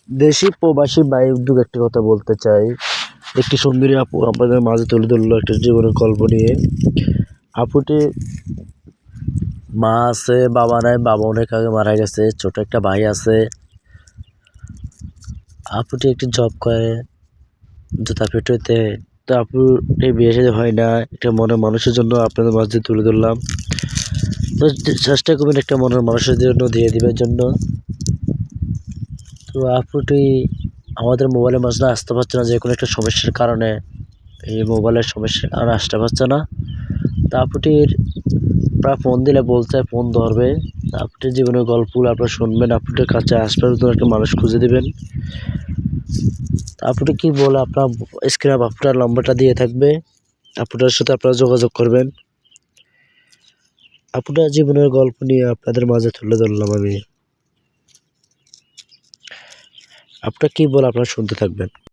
দেশি প্রবাসী ভাই উদ্যোগ একটি কথা বলতে চাই। একটি সুন্দরী আপু আমাদের মাঝে তুলে ধরলো একটা জীবনের গল্প নিয়ে। আপুটি মা আছে, বাবা নাই, বাবা অনেক আগে মারা গেছে, ছোট একটা ভাই আছে। আপুটি একটি জব করে জুতা ফ্যাক্টরিতে। তো আপুর বিয়ে শাদী হয় না, একটা মনের মানুষের জন্য আপনাদের মাঝে তুলে ধরলাম। তো চেষ্টা করবেন একটা মনের মানুষের জন্য দিয়ে দিবার জন্য। তো আপুটি আমাদের মোবাইলের মাঝে আসতে পারছে না, যে কোনো একটা সমস্যার কারণে, এই মোবাইলের সমস্যার কারণে আসতে পারছে না। তা আপুটির প্রায় ফোন দিলে বলছে ফোন ধরবে। আপুটির জীবনের গল্পগুলো আপনারা শুনবেন, আপুটির কাছে আসবার জন্য একটা মানুষ খুঁজে দেবেন। আপুটি কি বলে আপনার স্ক্রিনে আপুটার নম্বরটা দিয়ে থাকবে, আপুটার সাথে আপনারা যোগাযোগ করবেন। আপুটার জীবনের গল্প নিয়ে আপনাদের মাঝে তুলে ধরলাম আমি। আপুটা কি বলে আপনারা শুনতে থাকবেন।